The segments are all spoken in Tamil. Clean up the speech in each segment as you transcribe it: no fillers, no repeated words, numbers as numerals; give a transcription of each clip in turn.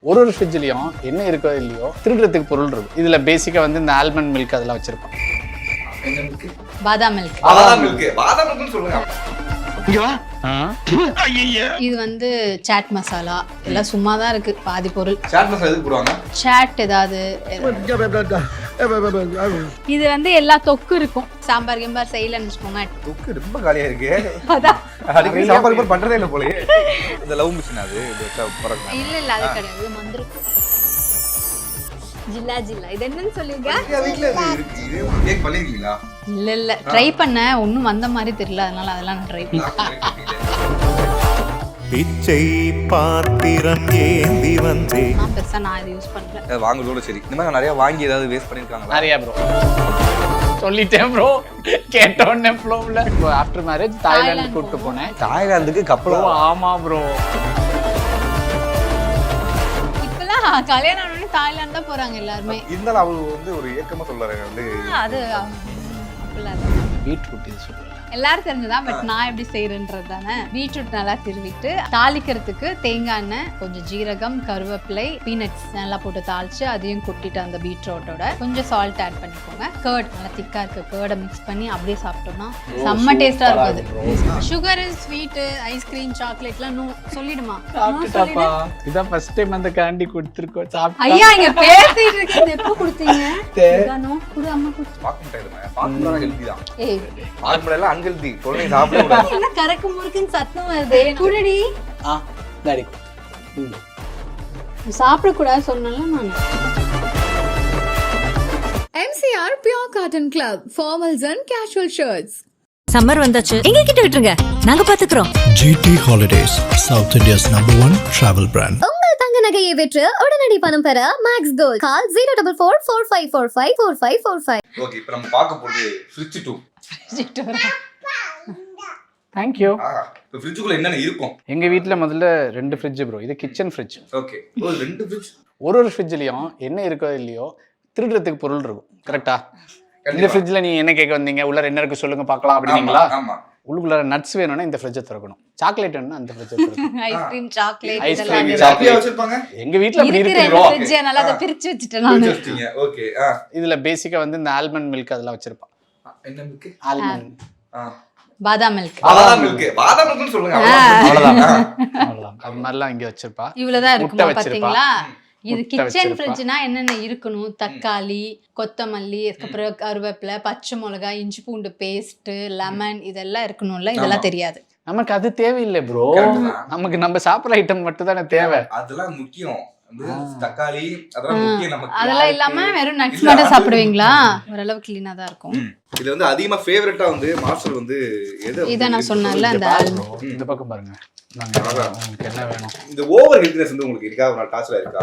ஒரு ஃப்ரிட்ஜ்லயும் என்ன இருக்கோ இல்லையோ திருடுறதுக்கு பொருள் இருக்கும். இதுல பேசிக்கா வந்து இந்த ஆல்மண்ட் மில்க் அதெல்லாம் வச்சிருப்பான். பாதாம் மில்க். பாதாம் மில்க். பாதாம் மில்க்னு சொல்லுங்க. இது வந்து சாட் மசாலா எல்லாம் சும்மா தான் இருக்கு பாதி பொருள். சாட் மசாலா எதுக்கு போடுவாங்க? சாட் ஏதாவது இது வந்து எல்லா தொக்கு இருக்கும். சாம்பார் கிம்பார் செய்யலன்னு வச்சுக்கோங்க. தொக்கு ரொம்ப காலியா இருக்கு. அதான் அடிக்கடி சாம்பார் கிம்பார் பண்றதே இல்ல போலயே. இந்த லவ் மிஷின் அது இது வச்சா பறக்கும். இல்ல அது கிடையாது. மந்திரம் ஜில்லா ஜில்லா இது என்னன்னு சொல்லுங்க. வீட்ல இருக்கு. இது கேக் பண்ணிருக்கீங்களா? இல்ல ட்ரை பண்ண ஒண்ணும் வந்த மாதிரி தெரியல, அதனால அதெல்லாம் நான் ட்ரை பண்ணேன். பிச்சை பாத்திரம் ஏந்தி வந்தே நான் பெருசா நான் இது யூஸ் பண்றேன். வாங்குறதோட சரி. இந்த மாதிரி நிறைய வாங்கி ஏதாவது வேஸ்ட் பண்ணிருக்காங்களா? நிறைய ப்ரோ சொல்லிட்டேன் ப்ரோ. கேட்டோன்னே ஃப்ளோவில் ஆஃப்டர் மேரேஜ் தாய்லாந்து கூப்பிட்டு போனேன். தாய்லாந்துக்கு கப்பல். ஆமா ப்ரோ. இப்பெல்லாம் கல்யாணம் ஆனோடனே தாய்லாந்து தான் போறாங்க எல்லாருமே. இருந்தாலும் அவரு வந்து ஒரு ஏக்கமா சொல்றாரு வந்து அது அப்படிலாம் பீட்ரூட் இது சொல்லுவேன். எல்லாரும் தெரிஞ்சதான். பட் நான் எப்படி செய்யறேன்றது தானே. பீட்ரூட் நல்லா திருவிட்டு தாளிக்கிறதுக்கு தேங்காய் எண்ணெய், கொஞ்சம் ஜீரகம், கருவேப்பிலை, பீனட்ஸ் நல்லா போட்டு தாளிச்சு அதையும் கொட்டிட்டு அந்த பீட்ரூட்டோட கொஞ்சம் சால்ட் ஆட் பண்ணிக்கோங்க. கர்ட் நல்லா திக்கா இருக்கு. கர்டை மிக்ஸ் பண்ணி அப்படியே சாப்பிட்டோம்னா செம்ம டேஸ்டா இருக்குது. சுகர், ஸ்வீட், ஐஸ்கிரீம், சாக்லேட்லாம் சொல்லிடுமா? இதான் ஃபர்ஸ்ட் டைம் அந்த கேண்டி கொடுத்துருக்கோம். சாப்பிட்டு ஐயா இங்க பேசிட்டு இருக்கீங்க. எப்போ கொடுத்தீங்க? குடு அம்மா குடு. பாக்க முடியாது. பாக்கறதா ஹெல்தி தான். ஏய் பாக்கறதெல்லாம் அன்ஹெல்தி. தொலை சாப்பிட கூடாது. என்ன கரக்கு முறுக்குன்னு சத்தம் வருதே. குடுடி. டாடி சாப்பிட கூடாது சொன்னல நான். MCR Pure Cotton Club, formals and casual shirts. Summer வந்தாச்சு, எங்க கிட்ட விட்டுருங்க, நாங்க பாத்துக்கிறோம். GT Holidays, South India's #1 travel brand. உங்கள் தங்க நகையை விற்று உடனடி பணம் பெற மேக்ஸ் கோல்ட். கால் 04445454545. ஓகே, இப்போ நம்ம பார்க்க போறது ஃப்ரிட்ஜ் 2. Thank you. இப்போ ஃப்ரிட்ஜுக்குள்ள என்னென்ன இருக்கும்? எங்க வீட்ல முதல்ல 2 ஃப்ரிட்ஜ் ப்ரோ. இது கிச்சன் ஃப்ரிட்ஜ். ஓகே. ஒரு 2 ஃப்ரிட்ஜ். ஒரு ஃப்ரிட்ஜ்லயும் என்ன இருக்கோ இல்லையோ திருடுறதுக்கு பொருள் இருக்கும். கரெக்டா? இந்த ஃப்ரிட்ஜ்ல நீங்க என்ன கேட்க வந்தீங்க? உள்ள என்ன இருக்கு சொல்லுங்க பார்க்கலாம் அப்படிங்களா? ஆமா. உள்ளுக்குள்ள நட்ஸ் வேணும்னா இந்த ஃப்ரிட்ஜை திறக்கணும். சாக்லேட் வேணும்னா அந்த ஃப்ரிட்ஜை திறக்கணும். ஐஸ்கிரீம், சாக்லேட் ஐஸ்கிரீம், இதெல்லாம் சாக்லேட் வச்சிருப்பாங்க. எங்க வீட்ல அப்படி இருக்கு ப்ரோ. ஃப்ரிட்ஜ் நல்லா அத பிரிச்சு வச்சிட்டேன் நானு. ஓகே. இதுல பேசிக்கா வந்து இந்த ஆல்மண்ட் மில்க் அதெல்லாம் வச்சிருப்பான். என்ன மில்க்? ஆல்மண்ட். பாதாம் மில்க். பாதாம் மில்க். பாதாம் மில்க்னு சொல்லுங்க. அவ்வளவுதான். அவ்வளவுதான். அது மாதிரிலாம் இங்க வச்சிருப்பா. இவ்வளவுதான் இருக்குமா பாத்தீங்களா? இது முட்டை கிச்சன் வச்சிருப்பா. ஃப்ரிட்ஜ்னா என்னென்ன இருக்கணும்? தக்காளி, கொத்தமல்லி, அதுக்கப்புறம் கருவேப்பிலை, பச்சை மிளகாய், இஞ்சி பூண்டு பேஸ்ட், லெமன் இதெல்லாம் இருக்கணும்ல. இதெல்லாம் தெரியாது நமக்கு. அது தேவையில்லை ப்ரோ. நமக்கு நம்ம சாப்பிட்ற ஐட்டம் மட்டும் தானே தேவை. அதெல்லாம் முக்கியம். தக்காளி அதெல்லாம் முக்கியம் நமக்கு. அதெல்லாம் இல்லாம வெறும் நட்ஸ் மட்டும் சாப்பிடுவீங்களா? ஓரளவு கிளீனா தான் இருக்கும். இது வந்து அதிகமா ஃபேவரட்டா வந்து மாஸ்டர் வந்து இத நான் சொன்னேன்ல அந்த ஆல்மண்ட். இந்த பக்கம் பாருங்க. உங்களுக்கு என்ன வேணும்? இந்த ஓவர் ஹெல்த்னஸ் வந்து உங்களுக்கு இருக்கா? ஒரு டாஸ்ல இருக்கா?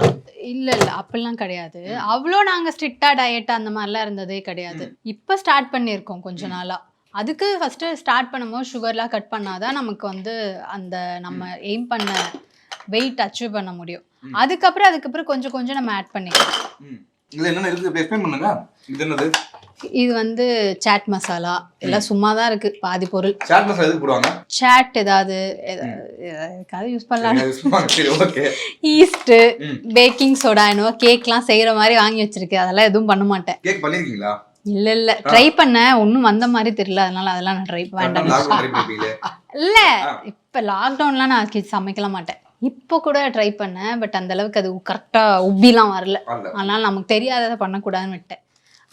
இல்ல அப்படிலாம் கிடையாது. அவ்வளோ நாங்க ஸ்ட்ரிக்டா டயட் அந்த மாதிரிலாம் இருந்ததே கிடையாது. இப்ப ஸ்டார்ட் பண்ணியிருக்கோம் கொஞ்ச நாளா. அதுக்கு ஃபர்ஸ்ட் ஸ்டார்ட் பண்ணும்போது சுகர்லாம் கட் பண்ணாதான் நமக்கு வந்து அந்த நம்ம எய்ம் பண்ண வெயிட் அச்சீவ் பண்ண முடியும். அதுக்கப்புறம் கொஞ்சம் நம்ம ஆட் பண்ணிக்கலாம். இதுல என்ன இருக்கு எக்ஸ்பிளைன் பண்ணுங்க. இது என்னது? இது வந்து சாட் மசாலா எல்லாம் சும்மா தான் இருக்கு பாதி பொருள். சாட் மசாலா எதுக்கு போடுவாங்க? சாட் ஏதாவது யூஸ் பண்ணலாம். சரி, ஓகே. ஈஸ்ட், பேக்கிங் சோடா, என்னவோ கேக்லாம் செய்யற மாதிரி வாங்கி வச்சிருக்கு. அதெல்லாம் எதுவும் பண்ண மாட்டேன். கேக் பண்ணிருக்கீங்களா? இல்ல ட்ரை பண்ண ஒன்னும் வந்த மாதிரி தெரியல, அதனால அதெல்லாம் நான் ட்ரை வேண்டாம். இல்ல இப்ப லாக்டவுன்லாம் நான் சமைக்கல மாட்டேன். இப்போ கூட ட்ரை பண்ணேன். பட் அந்த அளவுக்கு அது கரெக்டா உப்பிலாம் வரல. அதனால நமக்கு தெரியாததை பண்ணக்கூடாதுன்னு விட்டேன்.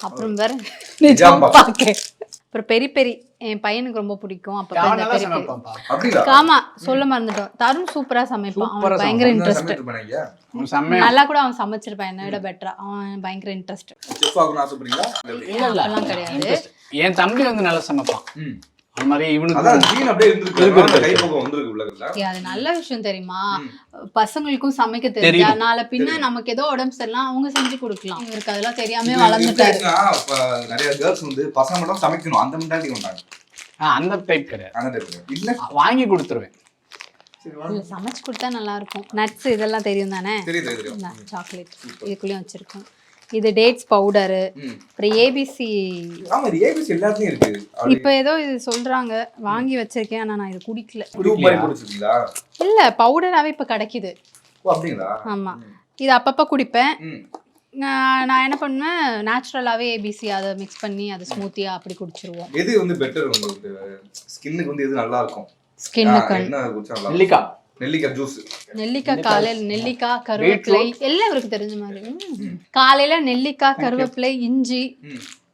அப்புறம் வேற அப்புறம் பெரி என் பையனுக்கு ரொம்ப பிடிக்கும். அப்ப ஆமா சொல்ல மறந்துட்டோம். தருண் சூப்பரா சமைப்பான். அவன் பயங்கர இன்ட்ரெஸ்ட். நல்லா கூட அவன் சமைச்சிருப்பான் என்ன விட பெட்டரா. அவன் பயங்கர இன்ட்ரெஸ்ட். அதெல்லாம் கிடையாது. என் தம்பி வந்து நல்லா சமைப்பான். அது மாதிரி இவனுக்கு அது நல்ல விஷயம் தெரியுமா? பசங்களுக்கும் சமைக்க தெரியா? நாளை பின்ன நமக்கு ஏதோ உடம்பு சரியில்லாம் அவங்க செஞ்சு கொடுக்கலாம். இவருக்கு அதெல்லாம் தெரியாம வளர்ந்துட்டாரு. நிறைய கேர்ள்ஸ் வந்து பசங்க மட்டும் சமைக்கணும் அந்த மென்டாலிட்டி வந்தாங்க. அந்த டைப் கிடையாது. அந்த டைப் இல்ல வாங்கி கொடுத்துருவேன். சமைச்சு கொடுத்தா நல்லா இருக்கும். நட்ஸ் இதெல்லாம் தெரியும் தானே? தெரியும். சாக்லேட் இதுக்குள்ளேயும் வச்சிருக்கோம். இது டேட்ஸ் பவுடரு, அப்புறம் ஏபிசி. ஆமா இது ஏபிசி எல்லாத்துலயும் இருக்கு. இப்போ ஏதோ இது சொல்றாங்க வாங்கி வச்சிருக்கேன். ஆனா நான் இது குடிக்கல. குரூப் மாதிரி குடிச்சிட்டீங்களா? இல்ல பவுடராவே இப்ப கிடைக்குது. ஓ அப்படிங்களா? ஆமா இது அப்பப்போ குடிப்பேன். ம். நான் என்ன பண்ணுவேன், நேச்சுரலாகவே ஏபிசி அதை மிக்ஸ் பண்ணி அதை ஸ்மூத்தியாக அப்படி குடிச்சிருவோம். எது வந்து பெட்டர் உங்களுக்கு ஸ்கின்னுக்கு வந்து எது நல்லா இருக்கும்? ஸ்கின்னுக்கு என்ன குடிச்சா நல்லா இருக்கும்? நெல்லிக்காய் நெல்லிக்காய் ஜூஸ். நெல்லிக்காய் காலையில் நெல்லிக்காய் கருவேப்பிலை எல்லாம் இவருக்கு தெரிஞ்ச மாதிரி. காலையில நெல்லிக்காய் கருவேப்பிலை இஞ்சி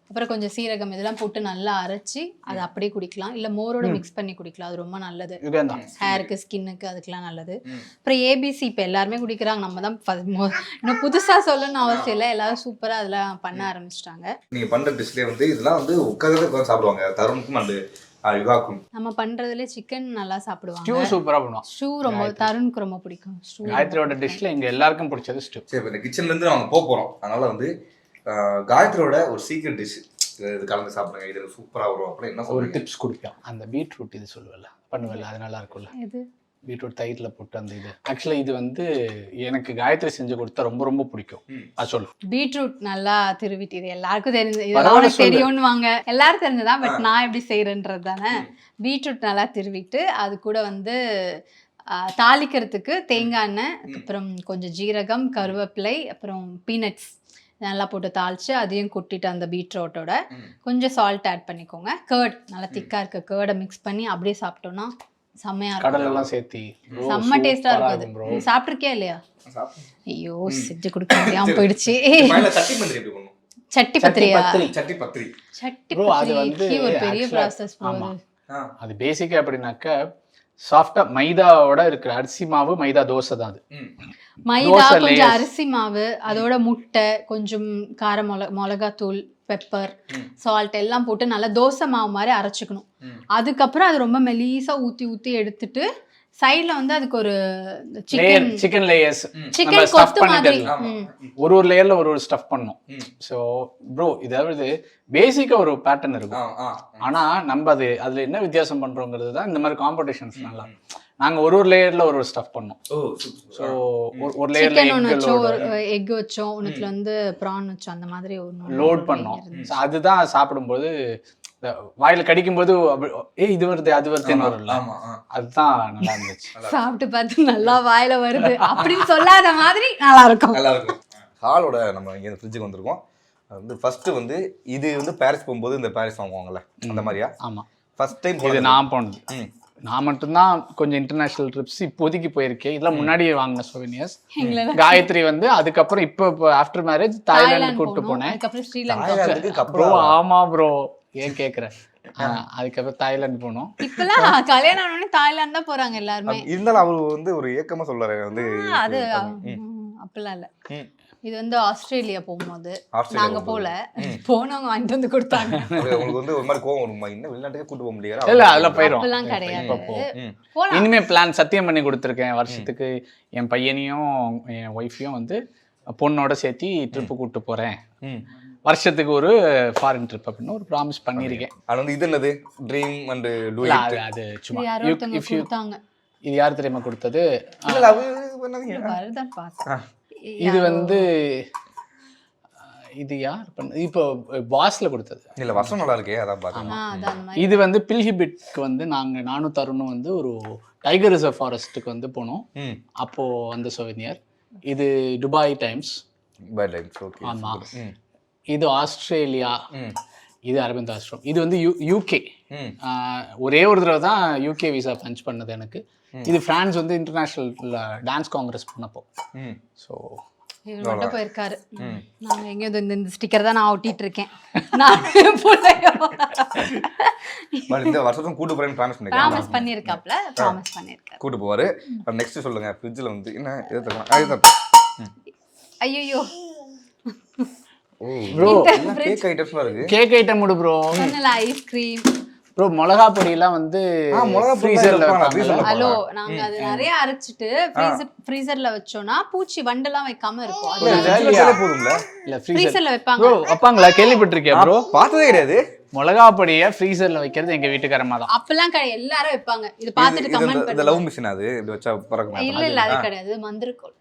அப்புறம் கொஞ்சம் சீரகம் இதெல்லாம் போட்டு நல்லா அரைச்சி அதை அப்படியே குடிக்கலாம். இல்லை மோரோட மிக்ஸ் பண்ணி குடிக்கலாம். அது ரொம்ப நல்லது, ஹேருக்கு ஸ்கின்னுக்கு அதுக்கெல்லாம் நல்லது. அப்புறம் ஏபிசி இப்போ எல்லாருமே குடிக்கிறாங்க. நம்ம தான் இன்னும் புதுசாக சொல்லணும்னு அவசியம் இல்லை. எல்லாரும் சூப்பராக அதெல்லாம் பண்ண ஆரம்பிச்சிட்டாங்க. நீங்க பண்ற டிஷ்லேயே வந்து இதெல்லாம் வந்து உட்காந்து சாப்பிடுவாங்க. தருணுக்கும் அண்ட் யுகாக்கும். நம்ம பண்றதுல சிக்கன் நல்லா சாப்பிடுவாங்க. ஸ்டூ சூப்பரா பண்ணுவான். ஸ்டூ ரொம்ப தருணுக்கு ரொம்ப பிடிக்கும். ஸ்டூ காயத்ரியோட டிஷ்ல எங்க எல்லாருக்கும் பிடிச்சது ஸ்டூ. சரி, இப்போ இந்த கிச்சன்ல இருந்து நாங்கள் போறோம். அதனால வந்து காயத்ரியோட ஒரு சீக்ரெட் டிஷ் இது கலந்து சாப்பிடுங்க, இது சூப்பரா வரும் அப்படின்னு என்ன ஒரு சொல்றீங்க? டிப்ஸ் கொடுப்பேன். அந்த பீட்ரூட் இது சொல்லுவல பண்ணுவல, அது நல்லா இருக்கும்ல. இது பீட்ரூட் தயிர்ல போட்டு அந்த இது ஆக்சுவலா இது வந்து எனக்கு காயத்ரி செஞ்சு கொடுத்தா ரொம்ப ரொம்ப பிடிக்கும். அது சொல்லு. பீட்ரூட் நல்லா திருவிட்டு, இது எல்லாருக்கும் தெரிஞ்சது, பரவாயில்ல இதெல்லாம் சொல்லு. தெரியும்னு வாங்க எல்லாரும் தெரிஞ்சதான். பட் நான் எப்படி செய்யறேன்றது தானே. பீட்ரூட் நல்லா திருவிட்டு அது கூட வந்து தாளிக்கிறதுக்கு தேங்காய் எண்ணெய், அப்புறம் கொஞ்சம் ஜீரகம், கருவேப்பிலை, அப்புறம் பீனட்ஸ் நல்லா போட்டு தாளிச்சு அதையும் கொட்டிட்டு அந்த பீட்ரூட்டோட கொஞ்சம் சால்ட் ஆட் பண்ணிக்கோங்க. கர்ட் நல்லா திக்கா இருக்க கேர்டை மிக்ஸ் பண்ணி அப்படியே சாப்பிட்டோம்னா செம்மையா இருக்கும். கடல் எல்லாம் சேர்த்தி செம்ம டேஸ்டா இருக்கும். நீ சாப்பிட்டிருக்கியா இல்லையா? ஐயோ செஞ்சு கொடுக்க முடியாம போயிடுச்சு. சட்டி பத்திரி எப்படி பண்ணும்? சட்டி பத்திரியா? சட்டி பத்திரி. சட்டி ப்ரோ அது வந்து பத்திரிக்கு ஒரு பெரிய ப்ராசஸ். ஆமா, அது பேசிக்கா எப்படின்னாக்க சாஃப்டா மைதாவோட இருக்கிற அரிசி மாவு, மைதா தோசை தான் அது. மைதா கொஞ்சம் அரிசி மாவு, அதோட முட்டை, கொஞ்சம் கார மிளகாத்தூள், பெப்பர், சால்ட் எல்லாம் போட்டு நல்லா தோசை மாவு மாதிரி அரைச்சிக்கணும். அதுக்கப்புறம் அது ரொம்ப மெலீஸா ஊத்தி எடுத்துட்டு சைடுல வந்து அதுக்கு ஒரு சிக்கன் லேயர்ஸ், சிக்கன் கொத்து மாதிரி ஒரு லேயர்ல ஒரு ஸ்டஃப் பண்ணும். ஸோ ப்ரோ இதாவது பேசிக்கா ஒரு பேட்டர்ன் இருக்கும். ஆனா நம்ம அதுல என்ன வித்தியாசம் பண்றோங்கிறது தான் இந்த மாதிரி காம்படிஷன்ஸ். நல்லா நாங்க ஒரு லேயர்ல ஒரு ஸ்டஃப் பண்ணோம். ஸோ ஒரு லேயர்ல எக் வச்சோம், ஒன்னுல வந்து ப்ரான் வச்சோம், அந்த மாதிரி லோட் பண்ணோம். அதுதான் சாப்பிடும்போது வாயில கடிக்கும் போது இது வருது அது வருதுன்னு வரும்ல, அதுதான் நல்லா இருந்துச்சு. சாப்பிட்டு பார்த்து நல்லா வாயில வருது அப்படின்னு சொல்லாத மாதிரி நல்லா இருக்கும். நல்லா இருக்கும். ஹாலோட நம்ம இங்கே ஃப்ரிட்ஜுக்கு வந்திருக்கோம். வந்து ஃபர்ஸ்ட் வந்து இது வந்து பாரிஸ் போகும்போது இந்த பாரிஸ் வாங்குவாங்கல்ல அந்த மாதிரியா? ஆமா, ஃபர்ஸ்ட் டைம் இது நான் போனது. நான் மட்டும்தான் கொஞ்சம் இன்டர்நேஷனல் ட்ரிப்ஸ் இப்போதைக்கு போயிருக்கேன். இதெல்லாம் முன்னாடியே வாங்கின சோவினியர்ஸ். காயத்ரி வந்து அதுக்கப்புறம் இப்போ ஆஃப்டர் மேரேஜ் தாய்லாந்து கூப்பிட்டு போனேன். ப்ரோ ஆமா ப்ரோ, ஏன் கேக்குறேன். அதுக்கப்புறம் தாய்லாந்து போனோம். இப்பெல்லாம் கல்யாணம் ஆனோடனே தாய்லாந்து தான் போறாங்க எல்லாருமே. இருந்தாலும் அவரு வந்து ஒரு ஏக்கமா சொல்றாரு வந்து அது அப்பெல்லாம் இல்ல. இது வந்து ஆஸ்திரேலியா போகும்போது நாங்க போனவங்க வாங்கிட்டு வந்து கொடுத்தாங்க. உங்களுக்கு வந்து ஒரு மாதிரி கோவம் வருமா, இன்னும் வெளிநாட்டுக்கே கூட்டு போக முடியாது? இல்ல அதெல்லாம் போயிடும். அப்பெல்லாம் கிடையாது. இனிமே பிளான் சத்தியம் பண்ணி கொடுத்துருக்கேன். வருஷத்துக்கு என் பையனையும் என் ஒய்ஃபையும் வந்து பொண்ணோட சேர்த்து ட்ரிப்பு கூப்பிட்டு போறேன். வருஷத்துக்கு ஒரு ஃபாரின் ட்ரிப் அப்படின்னு ஒரு ப்ராமிஸ் பண்ணியிருக்கேன். அது வந்து இது என்னது ட்ரீம் அண்ட் டூ இட்? அது சும்மா கொடுத்தாங்க. இது யார் தெரியுமா கொடுத்தது? இது வந்து இது யார் பண்ண, இப்போ பாஸ்ல கொடுத்தது. இல்ல வருஷம் நல்லா இருக்கே, அதான் பாத்தேன். இது வந்து பில்ஹிபிட்க்கு வந்து நானும் தருணும் வந்து ஒரு டைகர் ரிசர்வ் ஃபாரஸ்ட்டுக்கு வந்து போனோம். அப்போ அந்த சோவினியர். இது துபாய் டைம்ஸ். ஆமா, இது ஆஸ்திரேலியா, இது அரவிந்த் ஆசிரம். இது வந்து யூகே. ஒரே ஒரு தடவை தான் யூகே விசா பஞ்ச் பண்ணது எனக்கு. இது பிரான்ஸ் வந்து இன்டர்நேஷனல் டான்ஸ் காங்கிரஸ் பண்ணப்போ. ஸோ இவர் மட்டும் போயிருக்காரு. நாங்க எங்கேயோ இந்த ஸ்டிக்கர் தான் நான் ஒட்டிட்டு இருக்கேன். இந்த வருஷம் கூட்டு போறேன்னு ப்ராமிஸ் பண்ணிருக்காப்ல, ப்ராமிஸ் பண்ணிருக்காரு கூட்டு போவாரு. நெக்ஸ்ட் சொல்லுங்க, ஃப்ரிட்ஜ்ல வந்து என்ன ஐயோ ப்ரோ கேக் ஐட்டம்ஸ்லாம் இருக்கு. கேக் ஐட்டம் முடு ப்ரோ. சொன்னல ஐஸ்கிரீம் ப்ரோ, மிளகா பொடியெல்லாம் வந்து ஃப்ரீசர்ல வைப்பாங்க. ஹலோ, நாங்க அது நிறைய அரைச்சிட்டு ஃப்ரீசர்ல வச்சோம்னா பூச்சி வண்டெல்லாம் வைக்காம இருக்கும். இல்ல ஃப்ரீசர்ல வைப்பாங்க. ப்ரோ வைப்பாங்களா? கேள்விப்பட்டிருக்கியா ப்ரோ? பார்த்ததே கிடையாது. மிளகா பொடியை ஃப்ரீசர்ல வைக்கிறது எங்க வீட்டுக்காரமா தான். அப்பெல்லாம் கிடையாது, எல்லாரும் வைப்பாங்க. இது பார்த்துட்டு கமெண்ட் பண்ணுங்க. இந்த லவ் மிஷின் அது இப்படி வச்சா பறக்குமா? இல்ல அது கிடையாது, மந்திரக்கோல்.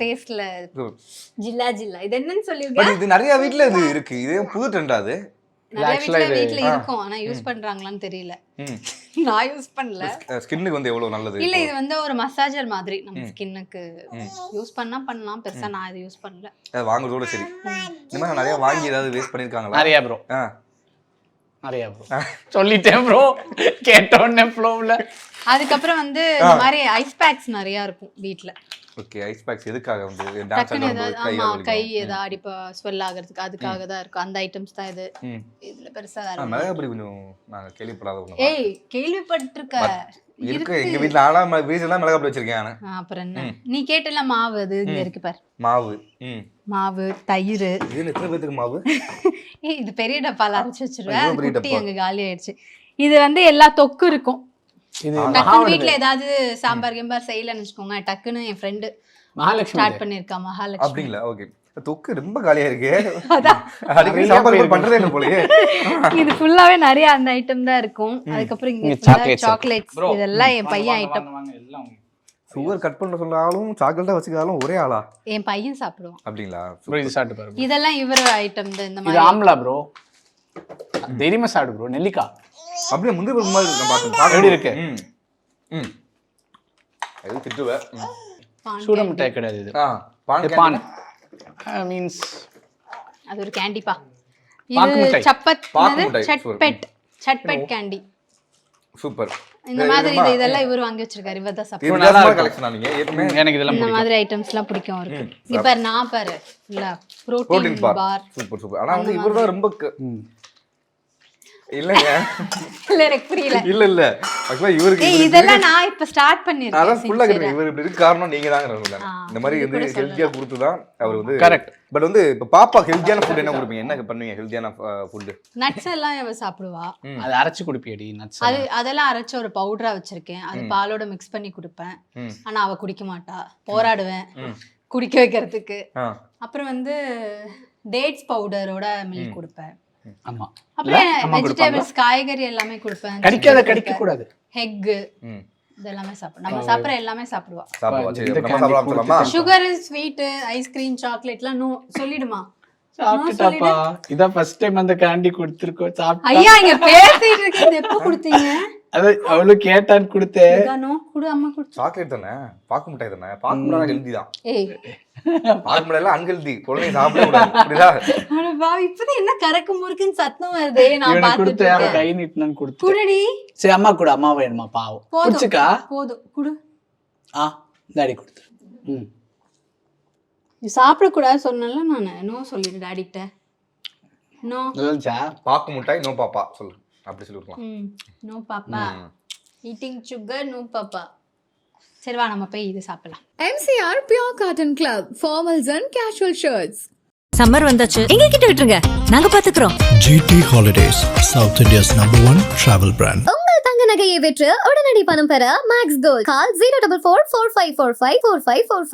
ஃபேஸ்ல ஜில்லா ஜில்லா. இது என்னன்னு சொல்லிருக்கேன். இது நிறைய வீட்ல இது இருக்கு. இது புது ட்ரெண்ட். அது நிறைய Actually வீட்ல இது- வீட்ல இருக்கும் ஆனா யூஸ் பண்றாங்களான்னு தெரியல. ம் நான் யூஸ் பண்ணல. ஸ்கின்னுக்கு வந்து எவ்வளவு நல்லது இல்ல இது வந்து ஒரு மசாஜர் மாதிரி நம்ம ஸ்கின்னுக்கு யூஸ் பண்ணலாம். பெருசா நான் இது யூஸ் பண்ணல. அது வாங்குறதோட சரி. இந்த மாதிரி நிறைய வாங்கி ஏதாவது வேஸ்ட் பண்ணிருக்காங்களா? நிறைய ப்ரோ, ஆ நிறைய ப்ரோ. சொல்லிட்டேன் ப்ரோ, கேட்டோன்னே ஃப்ளோவில். அதுக்கப்புறம் வந்து இந்த மாதிரி ஐஸ் பேக்ஸ் நிறைய இருக்கும் வீட்ல. ஓகே. ஐஸ் பேக்ஸ் எதுக்காக வந்து டான்ஸ் டக்குன்னு ஆடும்போது ஏதாவது கை கை ஏதாவது அடிப்ப ஸ்வெல் ஆகிறதுக்கு அதுக்காக தான் இருக்கும். அந்த ஐட்டம்ஸ் தான் இது. ம் இதுல பெருசா வேற ஒண்ணும் மிளகா பொடி கொஞ்சம் நாங்க கேள்விப்படாத ஒண்ணு. ஏய் கேள்விப்பட்டிருக்க இருக்கு எங்க வீட்ல. ஆனா வீட்டுல மிளகா பொடி வச்சிருக்கேன் நானு. அப்புறம் என்ன நீ கேட்டல மாவு அது இங்க இருக்கு பாரு. மாவு. மாவு தயிர். இது எத்தனை பேத்துக்கு மாவு? ஏய் இது பெரிய டப்பால அரைச்சு வச்சிருவேன். ஐயோ, அது பெரிய குட்டி டப்பா. அங்க காலி ஆயிடுச்சு. இது வந்து எல்லா தொக்கு இருக்கும். இது டக்குன்னு வீட்ல ஏதாவது சாம்பார் கிம்பார் செய்யலன்னு வச்சுக்கோங்க, டக்குன்னு என் ஃப்ரெண்டு மகாலட்சுமி ஸ்டார்ட் பண்ணிருக்கா மகாலட்சுமி. அப்படிங்களா? ஓகே. தொக்கு ரொம்ப காலியா இருக்கு. அதான் அடிக்கடி சாம்பார் கூட பண்றதே இல்ல போலயே. இது ஃபுல்லாவே நிறைய அந்த ஐட்டம் தான் இருக்கும். அதுக்கப்புறம் இங்க chocolates. சாக்லேட்ஸ் இதெல்லாம் என் பையன் ஐட்டம். எல்லாம் சுகர் கட் பண்ண சொன்னாலும் சாக்லேட்டா வச்சுக்காலும் ஒரே ஆளா? என் பையன் சாப்பிடுவான். அப்படிங்களா? ப்ரோ இது சாப்பிட்டு பாரு bro. இதெல்லாம் இவர் ஐட்டம் தான். இந்த இது மாதிரி ஆம்லா ப்ரோ, தைரியமா சாப்பிடு ப்ரோ. நெல்லிக்காய் அப்படியே முந்திரி பருப்பு மாதிரி நான் பார்த்தேன். எப்படி இருக்கு? ம் அது திட்டுவேன். பான் சூட candy. மிட்டாய் கிடையாது இது. பான் இது பான் மீன்ஸ் அது ஒரு கேண்டிப்பா. பாக்கு இது மிட்டாய். சப்பத் பாக்கு மிட்டாய். சட்பெட் கேண்டி. சூப்பர். இந்த மாதிரி இதெல்லாம் இவர் வாங்கி வச்சிருக்காரு. இவர் தான் இது சாப்பிடுவார். நல்லா வித்தியாசமான இருக்கும். கலெக்ஷன் நீங்க ஏற்கனவே எனக்கு இதெல்லாம் இந்த பிடிக்கும். மாதிரி ஐட்டம்ஸ்லாம் பிடிக்கும் அவருக்கு. இங்க பாரு நான் பாரு இல்ல protein protein bar. Bar. Super super. ஆனா வந்து இவர் தான் ரொம்ப இல்லங்க. இல்ல எனக்கு புரியல. இல்ல ஆக்சுவலா இவருக்கு ஏய் இதெல்லாம் நான் இப்ப ஸ்டார்ட் பண்ணிருக்கேன். அதான் ஃபுல்லா கிடையாது. இவர் இப்படி இருக்கு காரணம் நீங்க தாங்க. இந்த மாதிரி இது கூட வந்து ஹெல்த்தியா கொடுத்து தான் அவர் வந்து கரெக்ட். பட் வந்து இப்ப பாப்பா ஹெல்த்தியான ஃபுட் என்ன கொடுப்பீங்க? என்ன பண்ணுவீங்க ஹெல்த்தியான ஃபுட்? நட்ஸ் எல்லாம் இவ சாப்பிடுவா. அது அரைச்சு குடிப்பியடி நட்ஸ். அதெல்லாம் அரைச்ச ஒரு பவுடரா வச்சிருக்கேன். அது பாலோட மிக்ஸ் பண்ணி கொடுப்பேன். ம். ஆனா அவ குடிக்க மாட்டா. போராடுவேன் குடிக்க வைக்கிறதுக்கு. அப்புறம் வந்து டேட்ஸ் பவுடரோட மில்க் கொடுப்பேன். ஆமா. அப்புறம் வெஜிடபிள்ஸ் காய்கறி எல்லாமே கொடுப்பேன். கடிக்க கூடாது. எக் இதெல்லாமே சாப்பிடும். நம்ம சாப்பிடுற எல்லாமே சாப்பிடுவா. சாப்பிடுவா. சரி இந்த நம்ம candy சாப்பிடலாம் சொல்லலாமா? சுகர் ஸ்வீட் ஐஸ்கிரீம் சாக்லேட்லாம் நோ சொல்லிடுமா? சாப்பிட்டுட்டாப்பா. இதான் ஃபர்ஸ்ட் டைம் அந்த கேண்டி கொடுத்துருக்கோம். சாப்பிட்டா ஐயா இங்க பேசிட்டு இருக்கீங்க. எப்போ கொடுத்தீங்க? அது அவளும் கேட்டான்னு கொடுத்தேன். நோ குடு அம்மா குடு. சாக்லேட் தானே, பாக்கு மிட்டாய் தானே. பாக்கு மிட்டாய் ஹெல்தி தான். ஏய் பாக்கு மிட்டாய் எல்லாம் அன்ஹெல்தி. குழந்தைங்க சாப்பிட கூடாது. புரியுதா? அட வா இப்பதான் என்ன கறக்கு முறுக்குன்னு சத்தம் வருதே. நான் இவனுக்கு பாத்துட்டு கொடுத்தேன். அவன் இருக்கேன். கை நீட்டினான்னு கொடுத்து. குடுடி. சரி அம்மா கூட. அம்மா வேணுமா? பாவம். குடிச்சுக்கா. போதும் குடு. டாடி கொடுத்து. ம் நீ சாப்பிட கூடாது சொன்னல நானு. நோ சொல்லிடு டாடி கிட்ட. நோ. சொல்லுச்சா? பாக்கு மிட்டாய் நோ பாப்பா சொல்லு. அப்படி சொல்லிருக்கலாம். நோ பாப்பா. ஈட்டிங் சுகர் நோ பாப்பா. சரி வா நம்ம போய் இது சாப்பிடலாம். MCR Pure Cotton Club, formals and casual shirts. Summer வந்தாச்சு, எங்க கிட்ட விட்டுருங்க, நாங்க பாத்துக்கிறோம். GT Holidays, South India's #1 travel brand. உங்கள் தங்க நகையை விற்று உடனடி பணம் பெற மேக்ஸ் கோல்ட். கால் 04445454545.